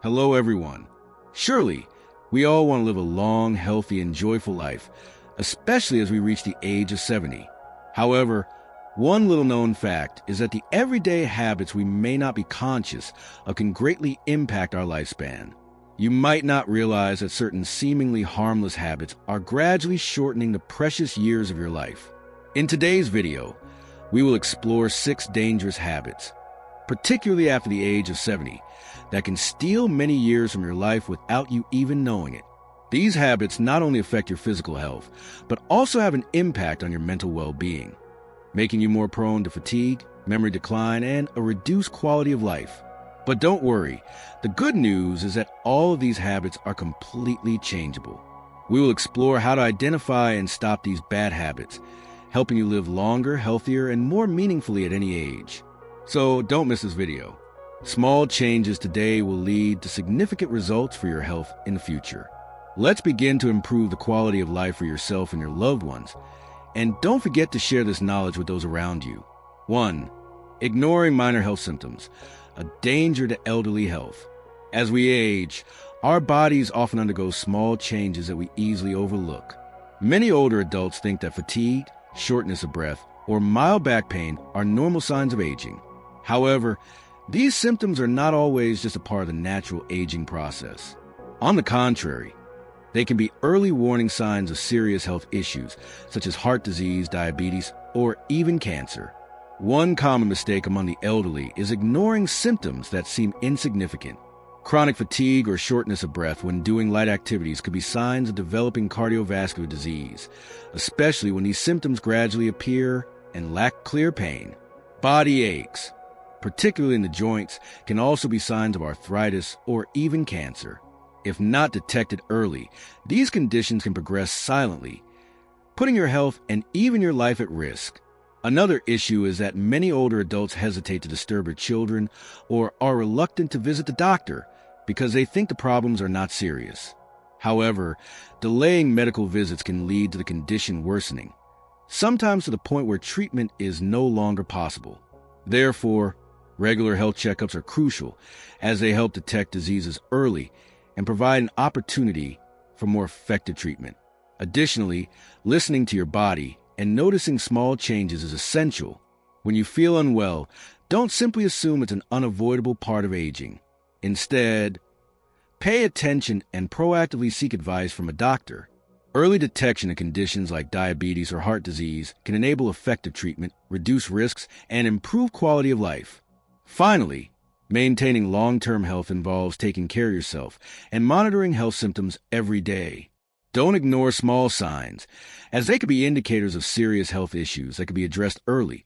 Hello, everyone. Surely, we all want to live a long, healthy, and joyful life, especially as we reach the age of 70. However, one little-known fact is that the everyday habits we may not be conscious of can greatly impact our lifespan. You might not realize that certain seemingly harmless habits are gradually shortening the precious years of your life. In today's video, we will explore 6 dangerous habits, particularly after the age of 70, that can steal many years from your life without you even knowing it. These habits not only affect your physical health, but also have an impact on your mental well-being, making you more prone to fatigue, memory decline, and a reduced quality of life. But don't worry, the good news is that all of these habits are completely changeable. We will explore how to identify and stop these bad habits, helping you live longer, healthier, and more meaningfully at any age. So don't miss this video. Small changes today will lead to significant results for your health in the future. Let's begin to improve the quality of life for yourself and your loved ones. And don't forget to share this knowledge with those around you. 1. Ignoring minor health symptoms, a danger to elderly health. As we age, our bodies often undergo small changes that we easily overlook. Many older adults think that fatigue, shortness of breath, or mild back pain are normal signs of aging. However, these symptoms are not always just a part of the natural aging process. On the contrary, they can be early warning signs of serious health issues, such as heart disease, diabetes, or even cancer. One common mistake among the elderly is ignoring symptoms that seem insignificant. Chronic fatigue or shortness of breath when doing light activities could be signs of developing cardiovascular disease, especially when these symptoms gradually appear and lack clear pain. Body aches, particularly in the joints, can also be signs of arthritis or even cancer. If not detected early, these conditions can progress silently, putting your health and even your life at risk. Another issue is that many older adults hesitate to disturb their children or are reluctant to visit the doctor because they think the problems are not serious. However, delaying medical visits can lead to the condition worsening, sometimes to the point where treatment is no longer possible. Therefore, regular health checkups are crucial as they help detect diseases early and provide an opportunity for more effective treatment. Additionally, listening to your body and noticing small changes is essential. When you feel unwell, don't simply assume it's an unavoidable part of aging. Instead, pay attention and proactively seek advice from a doctor. Early detection of conditions like diabetes or heart disease can enable effective treatment, reduce risks, and improve quality of life. Finally, maintaining long-term health involves taking care of yourself and monitoring health symptoms every day. Don't ignore small signs, as they could be indicators of serious health issues that could be addressed early,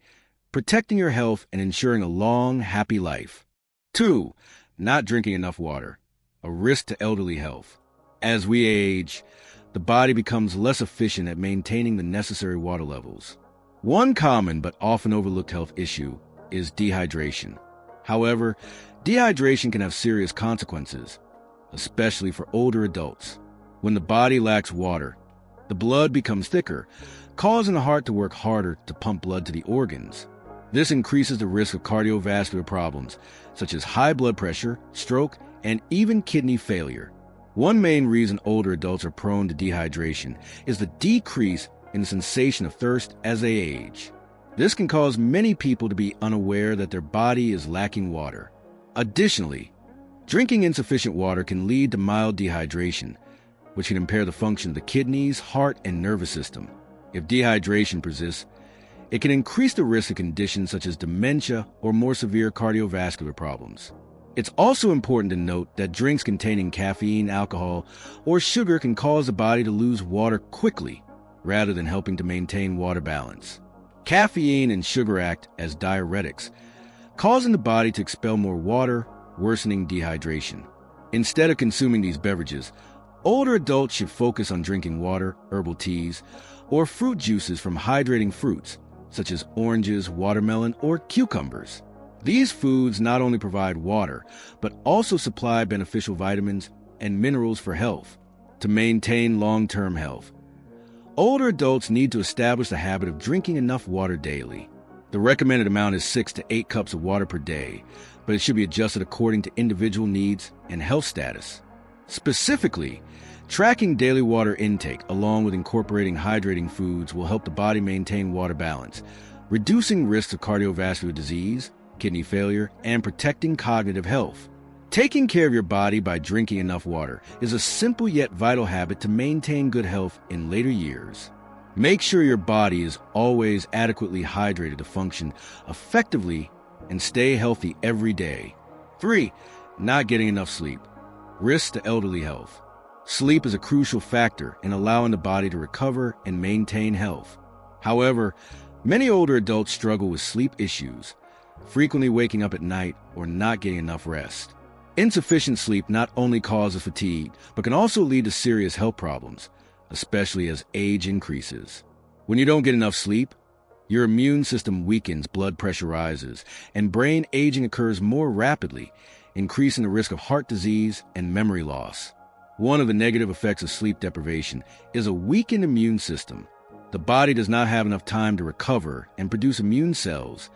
protecting your health and ensuring a long, happy life. 2. Not drinking enough water, a risk to elderly health. As we age, the body becomes less efficient at maintaining the necessary water levels. One common but often overlooked health issue is dehydration. However, dehydration can have serious consequences, especially for older adults. When the body lacks water, the blood becomes thicker, causing the heart to work harder to pump blood to the organs. This increases the risk of cardiovascular problems, such as high blood pressure, stroke, and even kidney failure. One main reason older adults are prone to dehydration is the decrease in the sensation of thirst as they age. This can cause many people to be unaware that their body is lacking water. Additionally, drinking insufficient water can lead to mild dehydration, which can impair the function of the kidneys, heart, and nervous system. If dehydration persists, it can increase the risk of conditions such as dementia or more severe cardiovascular problems. It's also important to note that drinks containing caffeine, alcohol, or sugar can cause the body to lose water quickly, rather than helping to maintain water balance. Caffeine and sugar act as diuretics, causing the body to expel more water, worsening dehydration. Instead of consuming these beverages, older adults should focus on drinking water, herbal teas, or fruit juices from hydrating fruits, such as oranges, watermelon, or cucumbers. These foods not only provide water, but also supply beneficial vitamins and minerals for health. To maintain long-term health, older adults need to establish the habit of drinking enough water daily. The recommended amount is 6 to 8 cups of water per day, but it should be adjusted according to individual needs and health status. Specifically, tracking daily water intake along with incorporating hydrating foods will help the body maintain water balance, reducing risks of cardiovascular disease, kidney failure, and protecting cognitive health. Taking care of your body by drinking enough water is a simple yet vital habit to maintain good health in later years. Make sure your body is always adequately hydrated to function effectively and stay healthy every day. 3. Not getting enough sleep. Risks to elderly health. Sleep is a crucial factor in allowing the body to recover and maintain health. However, many older adults struggle with sleep issues, frequently waking up at night or not getting enough rest. Insufficient sleep not only causes fatigue, but can also lead to serious health problems, especially as age increases. When you don't get enough sleep, your immune system weakens, blood pressure rises, and brain aging occurs more rapidly, increasing the risk of heart disease and memory loss. One of the negative effects of sleep deprivation is a weakened immune system. The body does not have enough time to recover and produce immune cells,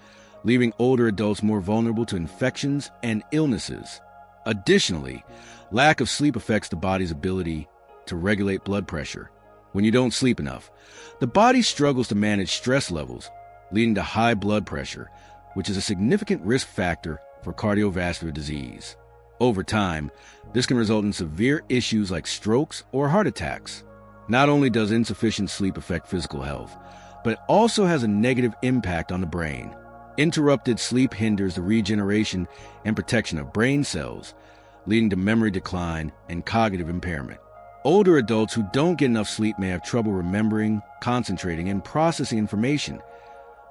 leaving older adults more vulnerable to infections and illnesses. Additionally, lack of sleep affects the body's ability to regulate blood pressure. When you don't sleep enough, the body struggles to manage stress levels, leading to high blood pressure, which is a significant risk factor for cardiovascular disease. Over time, this can result in severe issues like strokes or heart attacks. Not only does insufficient sleep affect physical health, but it also has a negative impact on the brain. Interrupted sleep hinders the regeneration and protection of brain cells, leading to memory decline and cognitive impairment. Older adults who don't get enough sleep may have trouble remembering, concentrating, and processing information,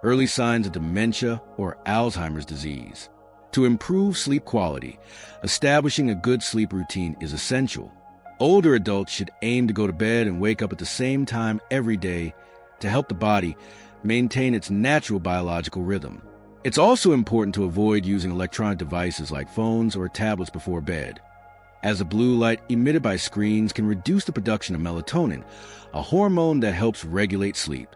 early signs of dementia or Alzheimer's disease. To improve sleep quality, establishing a good sleep routine is essential. Older adults should aim to go to bed and wake up at the same time every day to help the body maintain its natural biological rhythm. It's also important to avoid using electronic devices like phones or tablets before bed, as the blue light emitted by screens can reduce the production of melatonin, a hormone that helps regulate sleep.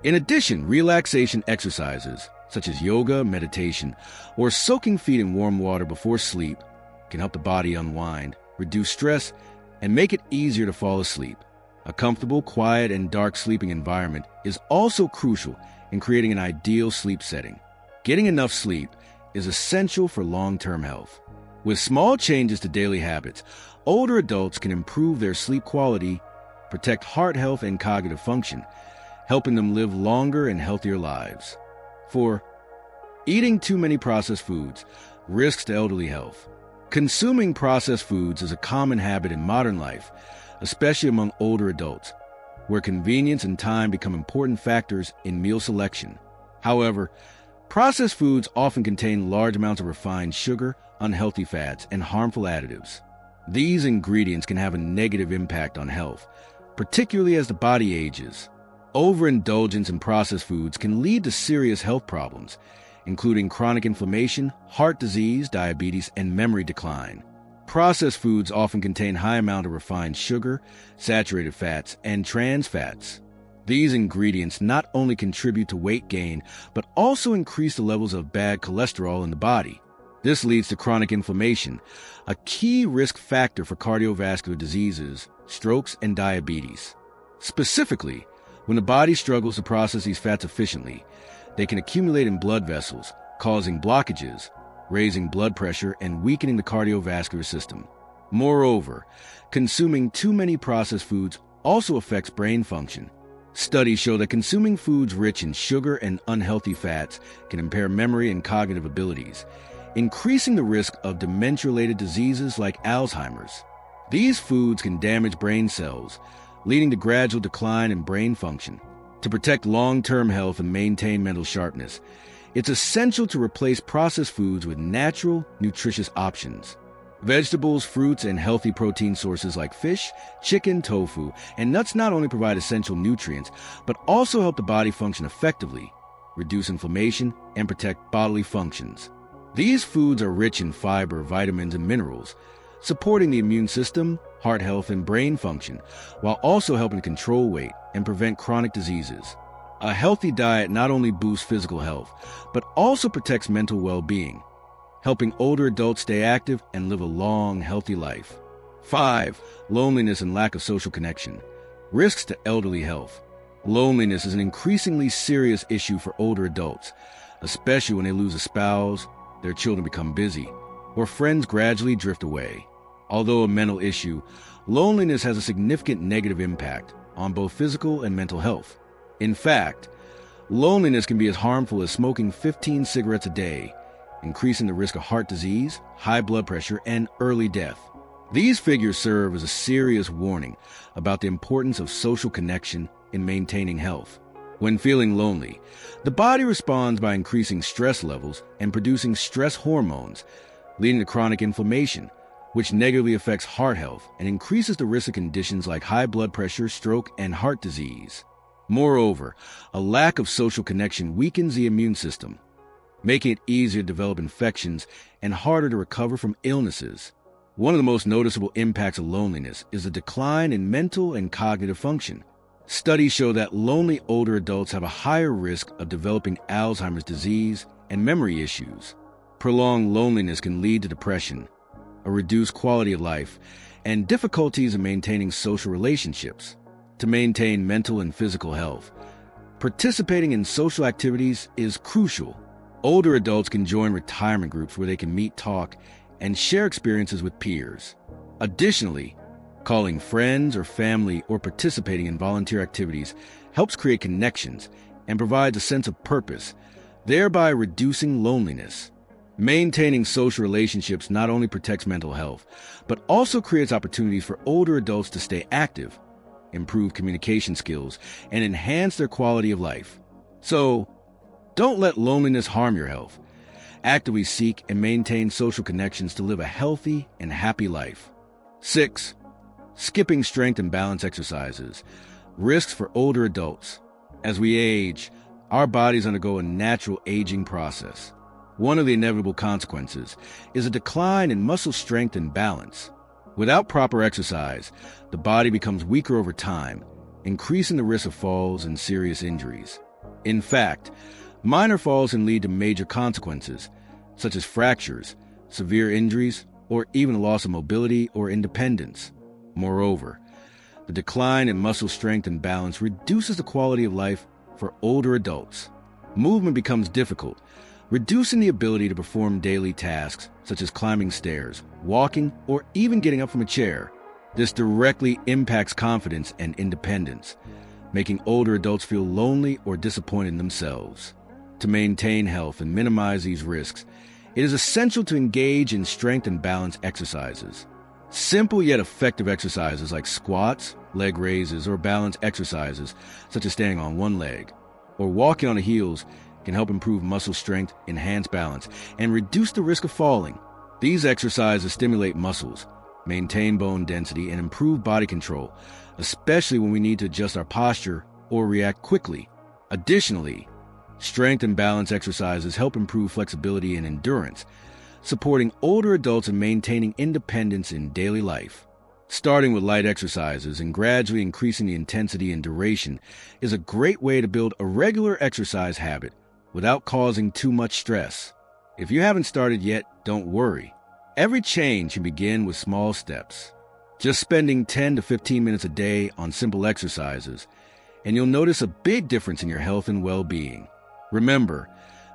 In addition, relaxation exercises, such as yoga, meditation, or soaking feet in warm water before sleep, can help the body unwind, reduce stress, and make it easier to fall asleep. A comfortable, quiet, and dark sleeping environment is also crucial in creating an ideal sleep setting. Getting enough sleep is essential for long-term health. With small changes to daily habits, older adults can improve their sleep quality, protect heart health and cognitive function, helping them live longer and healthier lives. 4. Eating too many processed foods. Risks to elderly health. Consuming processed foods is a common habit in modern life, especially among older adults, where convenience and time become important factors in meal selection. However, processed foods often contain large amounts of refined sugar, unhealthy fats, and harmful additives. These ingredients can have a negative impact on health, particularly as the body ages. Overindulgence in processed foods can lead to serious health problems, including chronic inflammation, heart disease, diabetes, and memory decline. Processed foods often contain high amount of refined sugar, saturated fats, and trans fats. These ingredients not only contribute to weight gain, but also increase the levels of bad cholesterol in the body. This leads to chronic inflammation, a key risk factor for cardiovascular diseases, strokes, and diabetes. Specifically, when the body struggles to process these fats efficiently, they can accumulate in blood vessels, causing blockages, raising blood pressure, and weakening the cardiovascular system. Moreover, consuming too many processed foods also affects brain function. Studies show that consuming foods rich in sugar and unhealthy fats can impair memory and cognitive abilities, increasing the risk of dementia-related diseases like Alzheimer's. These foods can damage brain cells, leading to gradual decline in brain function. To protect long-term health and maintain mental sharpness, it's essential to replace processed foods with natural, nutritious options. Vegetables, fruits, and healthy protein sources like fish, chicken, tofu, and nuts not only provide essential nutrients, but also help the body function effectively, reduce inflammation, and protect bodily functions. These foods are rich in fiber, vitamins, and minerals, supporting the immune system, heart health, and brain function, while also helping to control weight and prevent chronic diseases. A healthy diet not only boosts physical health, but also protects mental well-being. helping older adults stay active and live a long, healthy life. 5. Loneliness and lack of social connection. Risks to elderly health. Loneliness is an increasingly serious issue for older adults, especially when they lose a spouse, their children become busy, or friends gradually drift away. Although a mental issue, loneliness has a significant negative impact on both physical and mental health. In fact, loneliness can be as harmful as smoking 15 cigarettes a day, increasing the risk of heart disease, high blood pressure, and early death. These figures serve as a serious warning about the importance of social connection in maintaining health. When feeling lonely, the body responds by increasing stress levels and producing stress hormones, leading to chronic inflammation, which negatively affects heart health and increases the risk of conditions like high blood pressure, stroke, and heart disease. Moreover, a lack of social connection weakens the immune system, making it easier to develop infections and harder to recover from illnesses. One of the most noticeable impacts of loneliness is a decline in mental and cognitive function. Studies show that lonely older adults have a higher risk of developing Alzheimer's disease and memory issues. Prolonged loneliness can lead to depression, a reduced quality of life, and difficulties in maintaining social relationships. To maintain mental and physical health, participating in social activities is crucial. Older adults can join retirement groups where they can meet, talk, and share experiences with peers. Additionally, calling friends or family or participating in volunteer activities helps create connections and provides a sense of purpose, thereby reducing loneliness. Maintaining social relationships not only protects mental health, but also creates opportunities for older adults to stay active, improve communication skills, and enhance their quality of life. So, don't let loneliness harm your health. Actively seek and maintain social connections to live a healthy and happy life. 6. Skipping strength and balance exercises. Risks for older adults. As we age, our bodies undergo a natural aging process. One of the inevitable consequences is a decline in muscle strength and balance. Without proper exercise, the body becomes weaker over time, increasing the risk of falls and serious injuries. In fact, minor falls can lead to major consequences, such as fractures, severe injuries, or even loss of mobility or independence. Moreover, the decline in muscle strength and balance reduces the quality of life for older adults. Movement becomes difficult, reducing the ability to perform daily tasks such as climbing stairs, walking, or even getting up from a chair. This directly impacts confidence and independence, making older adults feel lonely or disappointed in themselves. To maintain health and minimize these risks, it is essential to engage in strength and balance exercises. Simple yet effective exercises like squats, leg raises, or balance exercises such as standing on one leg or walking on the heels can help improve muscle strength, enhance balance, and reduce the risk of falling. These exercises stimulate muscles, maintain bone density, and improve body control, especially when we need to adjust our posture or react quickly. Additionally, strength and balance exercises help improve flexibility and endurance, supporting older adults in maintaining independence in daily life. Starting with light exercises and gradually increasing the intensity and duration is a great way to build a regular exercise habit without causing too much stress. If you haven't started yet, don't worry. Every change can begin with small steps. Just spending 10 to 15 minutes a day on simple exercises, and you'll notice a big difference in your health and well-being. Remember,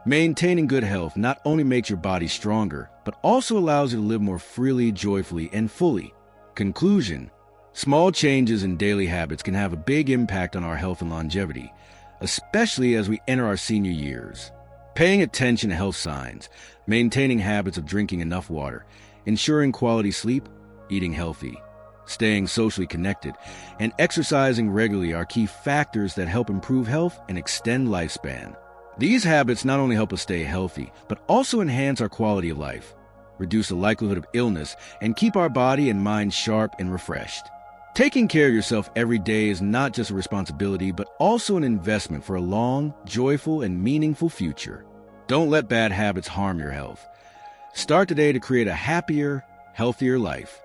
maintaining good health not only makes your body stronger, but also allows you to live more freely, joyfully, and fully. Conclusion: small changes in daily habits can have a big impact on our health and longevity, especially as we enter our senior years. Paying attention to health signs, maintaining habits of drinking enough water, ensuring quality sleep, eating healthy, staying socially connected, and exercising regularly are key factors that help improve health and extend lifespan. These habits not only help us stay healthy, but also enhance our quality of life, reduce the likelihood of illness, and keep our body and mind sharp and refreshed. Taking care of yourself every day is not just a responsibility, but also an investment for a long, joyful, and meaningful future. Don't let bad habits harm your health. Start today to create a happier, healthier life.